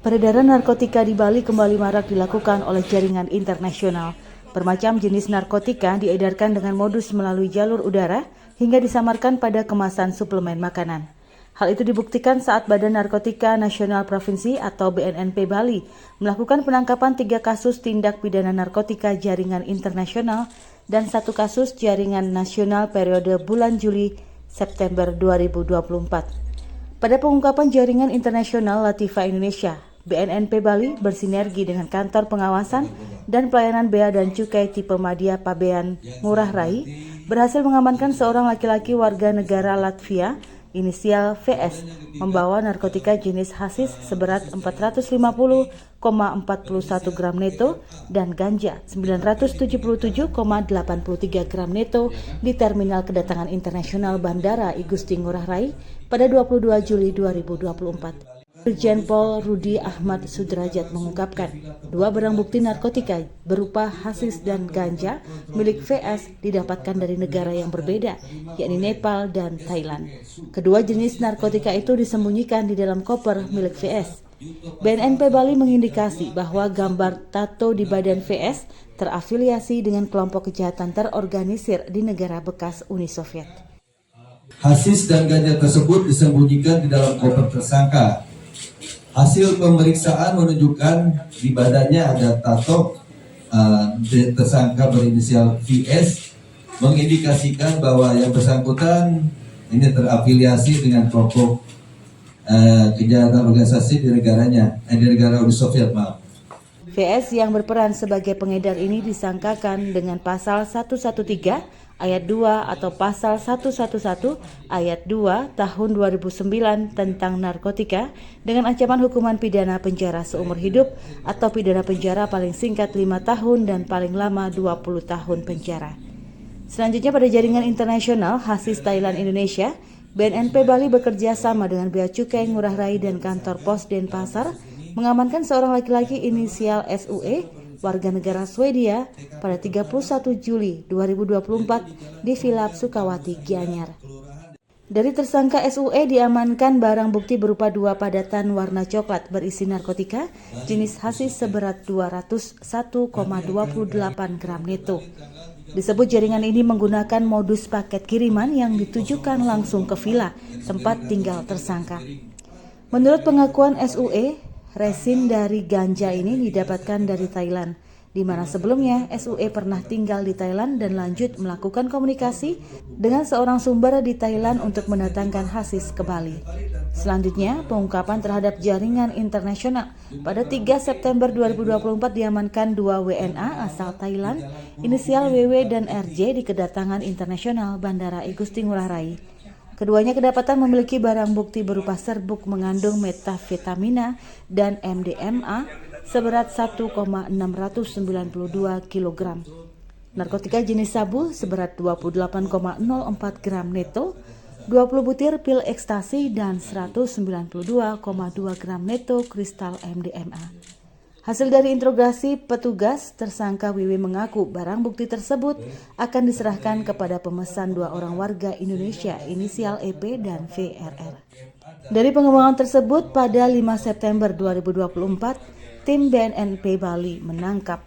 Peredaran narkotika di Bali kembali marak dilakukan oleh jaringan internasional. Bermacam jenis narkotika diedarkan dengan modus melalui jalur udara hingga disamarkan pada kemasan suplemen makanan. Hal itu dibuktikan saat Badan Narkotika Nasional Provinsi atau BNNP Bali melakukan penangkapan 3 kasus tindak pidana narkotika jaringan internasional dan 1 kasus jaringan nasional periode bulan Juli-September 2024. Pada pengungkapan jaringan internasional Latifah Indonesia, BNNP Bali bersinergi dengan Kantor Pengawasan dan Pelayanan Bea dan Cukai tipe Madya Pabean Ngurah Rai berhasil mengamankan seorang laki-laki warga negara Latvia inisial VS membawa narkotika jenis hasis seberat 450,41 gram neto dan ganja 977,83 gram neto di Terminal Kedatangan Internasional Bandara I Gusti Ngurah Rai pada 22 Juli 2024. Irjen Pol Rudi Ahmad Sudrajat mengungkapkan, 2 barang bukti narkotika berupa hasis dan ganja milik VS didapatkan dari negara yang berbeda, yakni Nepal dan Thailand. Kedua jenis narkotika itu disembunyikan di dalam koper milik VS. BNNP Bali mengindikasi bahwa gambar tato di badan VS terafiliasi dengan kelompok kejahatan terorganisir di negara bekas Uni Soviet. Hasis dan ganja tersebut disembunyikan di dalam koper tersangka. Hasil pemeriksaan menunjukkan di badannya ada tato tersangka berinisial VS, mengindikasikan bahwa yang bersangkutan ini terafiliasi dengan kelompok kejahatan organisasi di negara Uni Soviet. VS yang berperan sebagai pengedar ini disangkakan dengan pasal 113 ayat 2 atau pasal 111 ayat 2 tahun 2009 tentang narkotika dengan ancaman hukuman pidana penjara seumur hidup atau pidana penjara paling singkat 5 tahun dan paling lama 20 tahun penjara. Selanjutnya pada jaringan internasional hasis Thailand Indonesia, BNNP Bali bekerja sama dengan Bea Cukai Ngurah Rai dan Kantor Pos Denpasar mengamankan seorang laki-laki inisial SUE warga negara Swedia pada 31 Juli 2024 di Villa Sukawati, Gianyar. Dari tersangka SUE diamankan barang bukti berupa 2 padatan warna coklat berisi narkotika jenis hasis seberat 201,28 gram neto. Disebut jaringan ini menggunakan modus paket kiriman yang ditujukan langsung ke villa tempat tinggal tersangka. Menurut pengakuan SUE, resin dari ganja ini didapatkan dari Thailand, di mana sebelumnya SUE pernah tinggal di Thailand dan lanjut melakukan komunikasi dengan seorang sumber di Thailand untuk mendatangkan hasis ke Bali. Selanjutnya, pengungkapan terhadap jaringan internasional. Pada 3 September 2024 diamankan 2 WNA asal Thailand, inisial WW dan RJ di Kedatangan Internasional Bandara I Gusti Ngurah Rai. Keduanya kedapatan memiliki barang bukti berupa serbuk mengandung metafetamina dan MDMA seberat 1,692 kg. Narkotika jenis sabu seberat 28,04 gram neto, 20 butir pil ekstasi dan 192,2 gram neto kristal MDMA. Hasil dari interogasi petugas, tersangka WW mengaku barang bukti tersebut akan diserahkan kepada pemesan 2 orang warga Indonesia inisial EP dan VRR. Dari pengembangan tersebut, pada 5 September 2024, tim BNNP Bali menangkap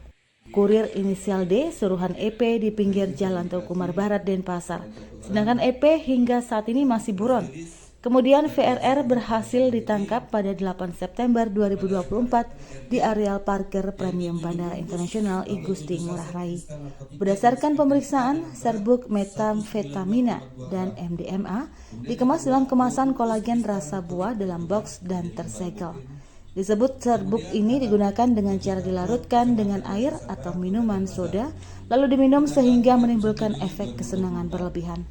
kurir inisial D suruhan EP di pinggir Jalan Tukumar Barat, Denpasar. Sedangkan EP hingga saat ini masih buron. Kemudian VRR berhasil ditangkap pada 8 September 2024 di areal parkir premium Bandara Internasional I Gusti Ngurah Rai. Berdasarkan pemeriksaan, serbuk metamfetamina dan MDMA dikemas dalam kemasan kolagen rasa buah dalam box dan tersegel. Disebut serbuk ini digunakan dengan cara dilarutkan dengan air atau minuman soda, lalu diminum sehingga menimbulkan efek kesenangan berlebihan.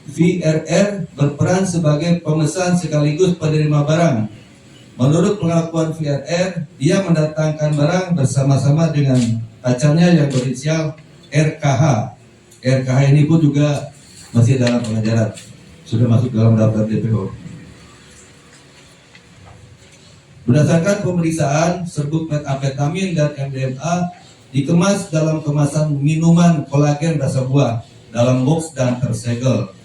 VRR berperan sebagai pemesan sekaligus penerima barang. Menurut pengakuan VRR, dia mendatangkan barang bersama-sama dengan pacarnya yang berinisial RKH. RKH ini pun juga masih dalam pengejaran, sudah masuk dalam daftar DPO. Berdasarkan pemeriksaan, serbuk metamfetamin dan MDMA dikemas dalam kemasan minuman kolagen rasa buah dalam box dan tersegel.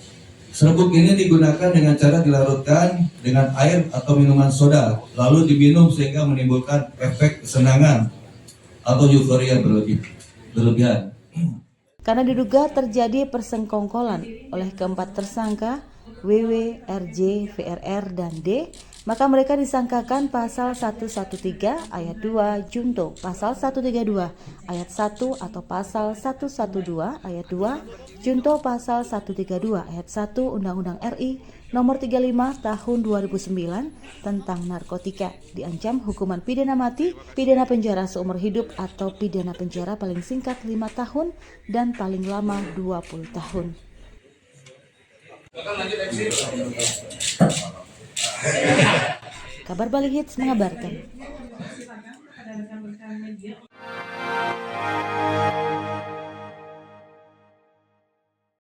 Serbuk ini digunakan dengan cara dilarutkan dengan air atau minuman soda, lalu diminum sehingga menimbulkan efek kesenangan atau euforia berlebihan. Karena diduga terjadi persengkongkolan oleh keempat tersangka WW, RJ, VRR, dan D, maka mereka disangkakan pasal 113 ayat 2 Junto, pasal 132 ayat 1 atau pasal 112 ayat 2 Junto, pasal 132 ayat 1 Undang-Undang RI nomor 35 tahun 2009 tentang narkotika, diancam hukuman pidana mati, pidana penjara seumur hidup atau pidana penjara paling singkat 5 tahun dan paling lama 20 tahun. Kabar Bali Hits mengabarkan.